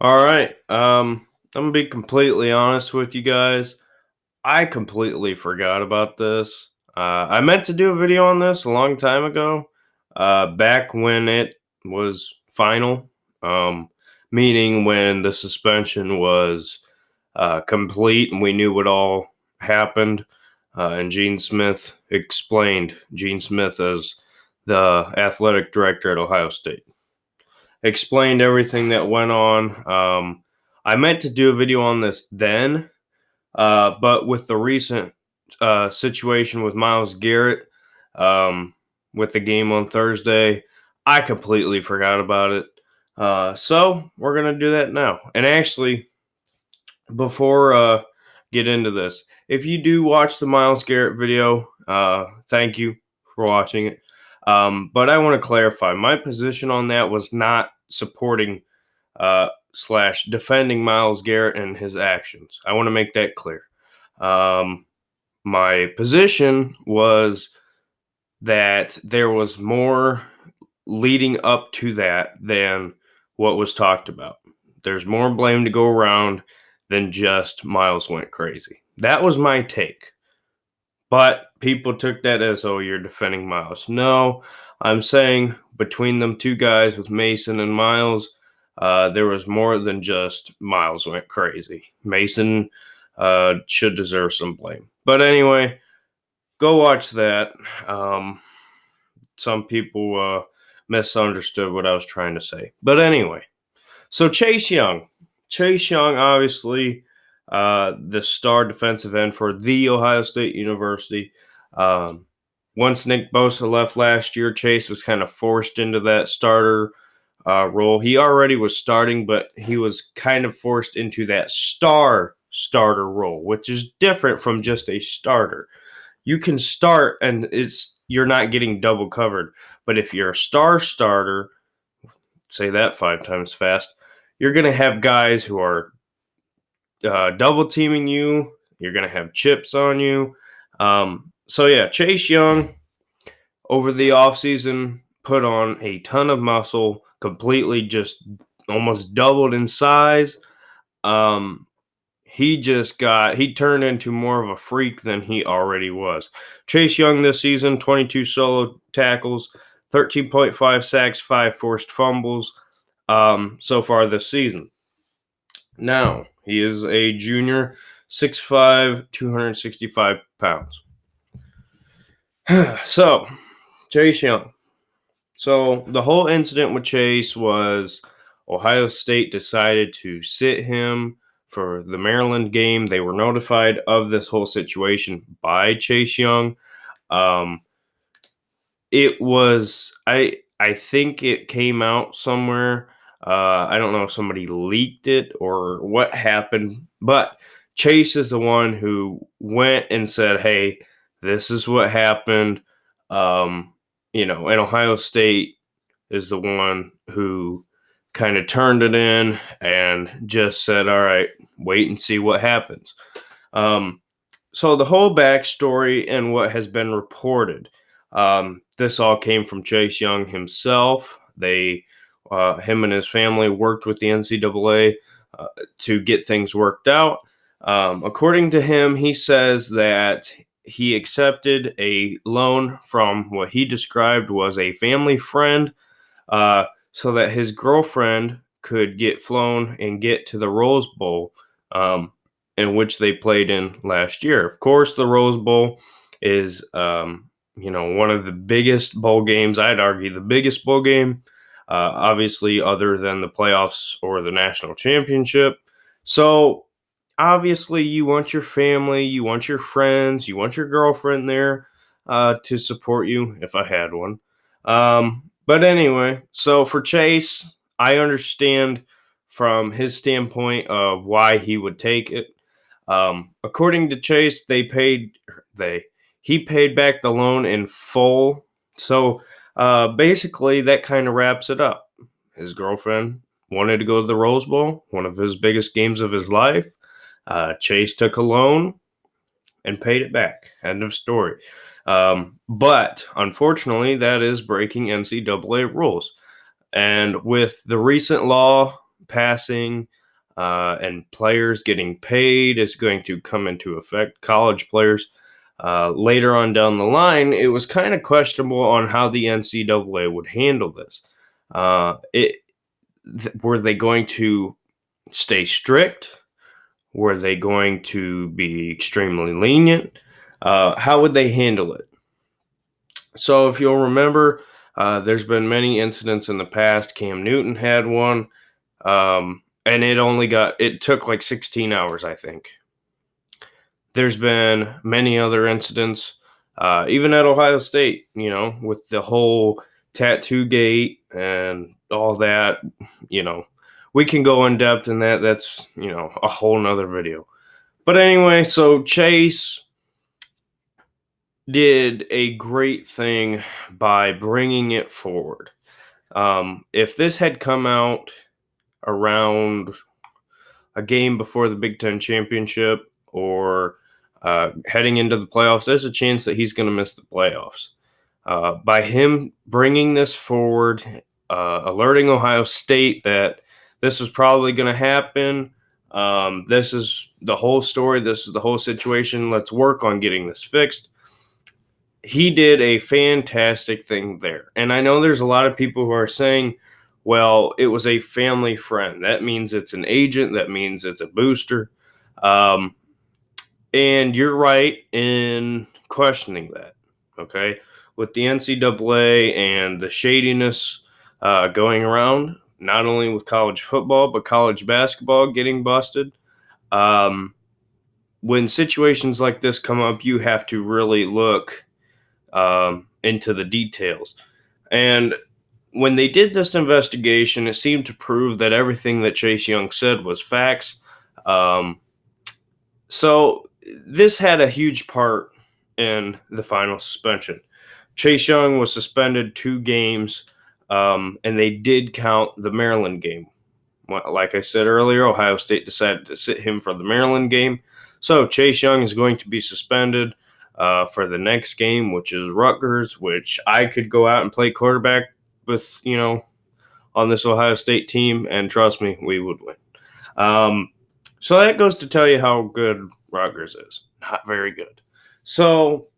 All right. I'm gonna be completely honest with you guys. I completely forgot about this. I meant to do a video on this a long time ago, back when it was final, meaning when the suspension was complete and we knew what all happened. And Gene Smith explained, Gene Smith as the athletic director at Ohio State explained everything that went on. I meant to do a video on this then, but with the recent situation with Miles Garrett, um, with the game on Thursday, I completely forgot about it. So we're gonna do that now. And actually, before get into this, if you do watch the Miles Garrett video, thank you for watching it. But I want to clarify my position on that was not supporting slash defending Miles Garrett and his actions. I want to make that clear. Um, my position was that there was more leading up to that than what was talked about. There's more blame to go around than just Miles went crazy. That was my take. But people took that as, oh, you're defending Miles. No, I'm saying between them two guys with Mason and Miles, there was more than just Miles went crazy. Mason should deserve some blame. But anyway, go watch that. Um, some people misunderstood what I was trying to say. But anyway, so Chase Young. Chase Young, obviously, the star defensive end for the Ohio State University. Um, Once Nick Bosa left last year, Chase was kind of forced into that starter role. He already was starting, but he was kind of forced into that starter role, which is different from just a starter. You can start and you're not getting double covered. But if you're a starter, say that 5 times fast, you're going to have guys who are double teaming you. You're going to have chips on you. So yeah, Chase Young over the offseason put on a ton of muscle, completely just almost doubled in size. Um, he turned into more of a freak than he already was. Chase Young this season, 22 solo tackles, 13.5 sacks, 5 forced fumbles so far this season. Now, he is a junior, 6'5", 265 pounds. So, Chase Young. So, the whole incident with Chase was Ohio State decided to sit him for the Maryland game. They were notified of this whole situation by Chase Young. Um, it was I think it came out somewhere. I don't know if somebody leaked it or what happened, but Chase is the one who went and said, "Hey, this is what happened." And Ohio State is the one who kind of turned it in and just said, "All right, wait and see what happens." Um, so the whole backstory and what has been reported, this all came from Chase Young himself. Him and his family worked with the NCAA to get things worked out. According to him, he says that he accepted a loan from what he described was a family friend, so that his girlfriend could get flown and get to the Rose Bowl, in which they played in last year. Of course, the Rose Bowl is, one of the biggest bowl games. I'd argue the biggest bowl game, obviously, other than the playoffs or the national championship. So, obviously, you want your family, you want your friends, you want your girlfriend there to support you, if I had one. But anyway, so for Chase, I understand from his standpoint of why he would take it. According to Chase, he paid back the loan in full. So basically, that kind of wraps it up. His girlfriend wanted to go to the Rose Bowl, one of his biggest games of his life. Chase took a loan and paid it back. End of story. But unfortunately, that is breaking NCAA rules. And with the recent law passing and players getting paid is going to come into effect. College players. Later on down the line, it was kind of questionable on how the NCAA would handle this. Were they going to stay strict? Were they going to be extremely lenient? How would they handle it? So, if you'll remember, there's been many incidents in the past. Cam Newton had one, and it took like 16 hours, I think. There's been many other incidents, even at Ohio State, with the whole tattoo gate and all that. You know, we can go in depth in that. That's, a whole nother video. But anyway, so Chase did a great thing by bringing it forward. If this had come out around a game before the Big Ten championship or heading into the playoffs, there's a chance that he's going to miss the playoffs. By him bringing this forward, alerting Ohio State that this was probably going to happen, this is the whole story, this is the whole situation, let's work on getting this fixed. He did a fantastic thing there. And I know there's a lot of people who are saying, well, it was a family friend. That means it's an agent. That means it's a booster. And you're right in questioning that. Okay. With the NCAA and the shadiness going around, not only with college football, but college basketball getting busted. When situations like this come up, you have to really look into the details. And when they did this investigation, it seemed to prove that everything that Chase Young said was facts. So this had a huge part in the final suspension. Chase Young was suspended 2 games, and they did count the Maryland game. Like I said earlier, Ohio State decided to sit him for the Maryland game. So Chase Young is going to be suspended for the next game, which is Rutgers, which I could go out and play quarterback with, on this Ohio State team, and trust me, we would win. So that goes to tell you how good Rutgers is. Not very good. So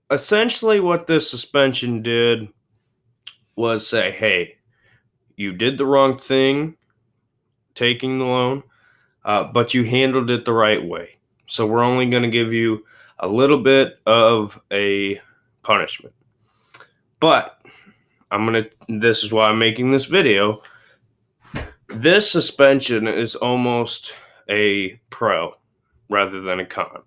essentially what this suspension did was say, hey, you did the wrong thing taking the loan, but you handled it the right way. So we're only going to give you a little bit of a punishment. But this is why I'm making this video. This suspension is almost a pro rather than a con.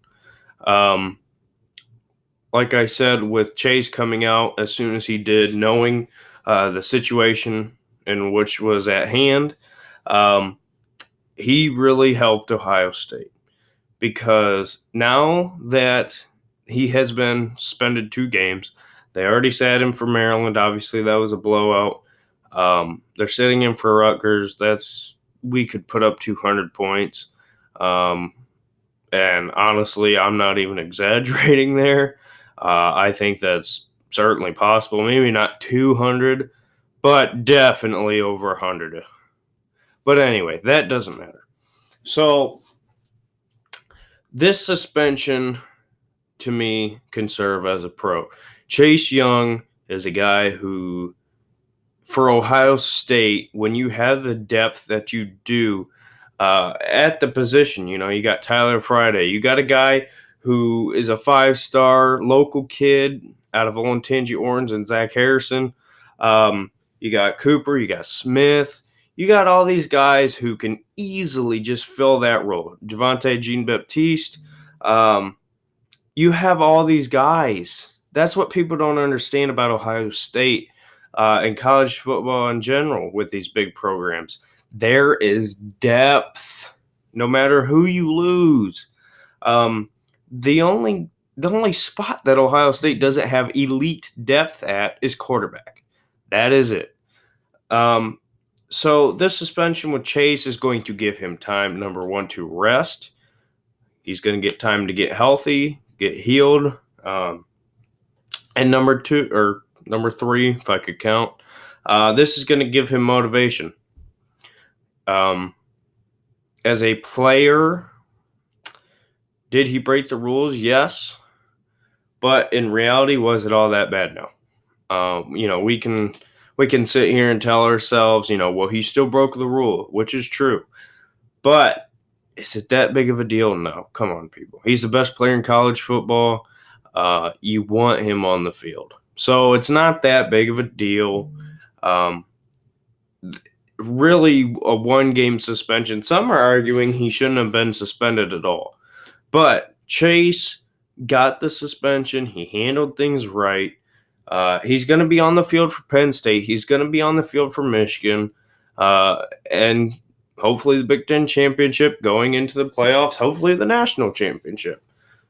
Like I said, with Chase coming out as soon as he did, knowing the situation in which was at hand, he really helped Ohio State, because now that he has been suspended 2 games, they already sat him for Maryland. Obviously, that was a blowout. They're sitting him for Rutgers. We could put up 200 points. And honestly, I'm not even exaggerating there. I think that's certainly possible. Maybe not 200, but definitely over 100. But anyway, that doesn't matter. So this suspension, to me, can serve as a pro. Chase Young is a guy who, for Ohio State, when you have the depth that you do at the position, you got Tyler Friday, you got a guy who is a 5-star local kid out of Olentangy Orange, and Zach Harrison. You got Cooper, you got Smith, you got all these guys who can easily just fill that role. Javonte Jean-Baptiste. You have all these guys. That's what people don't understand about Ohio State and college football in general with these big programs. There is depth, no matter who you lose. The only spot that Ohio State doesn't have elite depth at is quarterback. That is it. So this suspension with Chase is going to give him time, number one, to rest. He's going to get time to get healthy, get healed. And number 3, if I could count, this is going to give him motivation. Um, as a player, did he break the rules? Yes. But in reality, was it all that bad? No. We can sit here and tell ourselves, well, he still broke the rule, which is true. But is it that big of a deal? No. Come on, people. He's the best player in college football. You want him on the field. So it's not that big of a deal. Um, really, a one-game suspension. Some are arguing he shouldn't have been suspended at all. But Chase got the suspension. He handled things right. He's going to be on the field for Penn State. He's going to be on the field for Michigan. And hopefully the Big Ten championship going into the playoffs, hopefully the national championship.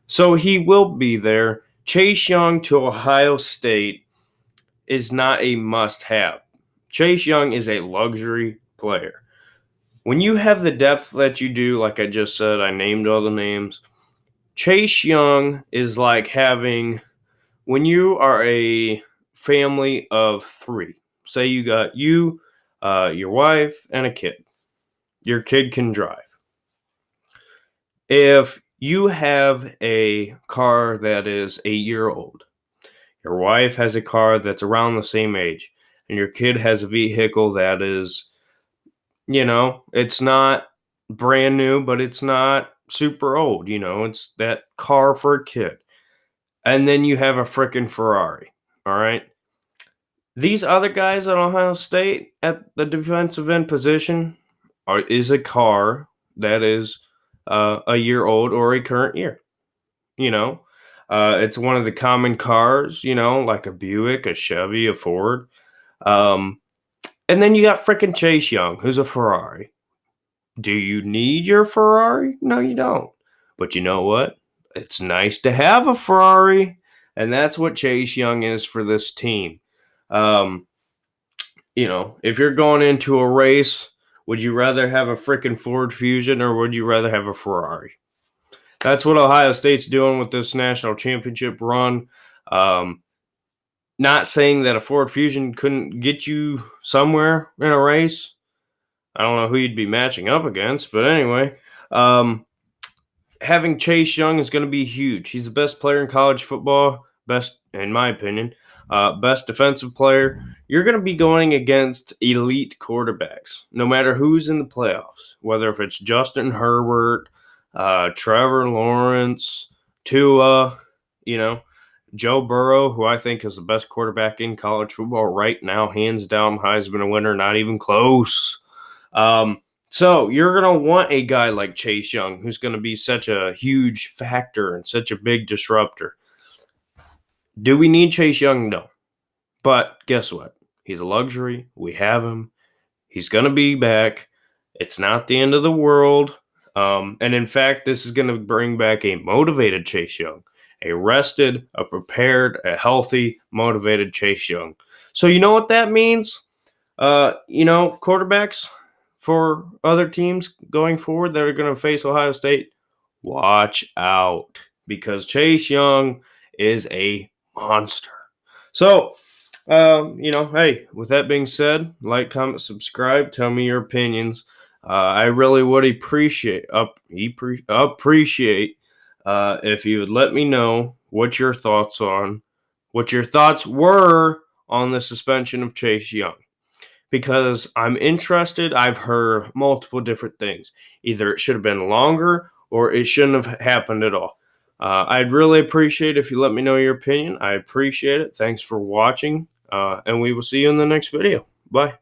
So he will be there. Chase Young to Ohio State is not a must-have. Chase Young is a luxury player. When you have the depth that you do, like I just said, I named all the names. Chase Young is like having, when you are a family of three, say you got you, your wife, and a kid. Your kid can drive. If you have a car that is 8 year old, your wife has a car that's around the same age, and your kid has a vehicle that is, it's not brand new, but it's not super old. It's that car for a kid. And then you have a freaking Ferrari. All right. These other guys at Ohio State at the defensive end position is a car that is a year old or a current year. You know, it's one of the common cars. Like a Buick, a Chevy, a Ford. Um, and then you got freaking Chase Young, who's a Ferrari. Do you need your Ferrari? No, you don't. But you know what? It's nice to have a Ferrari, and that's what Chase Young is for this team. Um, if you're going into a race, would you rather have a freaking Ford Fusion or would you rather have a Ferrari? That's what Ohio State's doing with this national championship run. Um, Not saying that a Ford Fusion couldn't get you somewhere in a race. I don't know who you'd be matching up against, but anyway, um, having Chase Young is going to be huge. He's the best player in college football, best, in my opinion, best defensive player. You're going to be going against elite quarterbacks, no matter who's in the playoffs, whether if it's Justin Herbert, Trevor Lawrence, Tua, you know, Joe Burrow, who I think is the best quarterback in college football right now, hands down, Heisman winner, not even close. So you're going to want a guy like Chase Young, who's going to be such a huge factor and such a big disruptor. Do we need Chase Young? No. But guess what? He's a luxury. We have him. He's going to be back. It's not the end of the world. And in fact, this is going to bring back a motivated Chase Young, a rested, a prepared, a healthy, motivated Chase Young. So you know what that means? Quarterbacks for other teams going forward that are going to face Ohio State, watch out because Chase Young is a monster. So, hey, with that being said, like, comment, subscribe, tell me your opinions. I really would appreciate if you would let me know what your thoughts were on the suspension of Chase Young because I'm interested. I've heard multiple different things. Either it should have been longer or it shouldn't have happened at all. I'd really appreciate if you let me know your opinion. I appreciate it. Thanks for watching, and we will see you in the next video. Bye.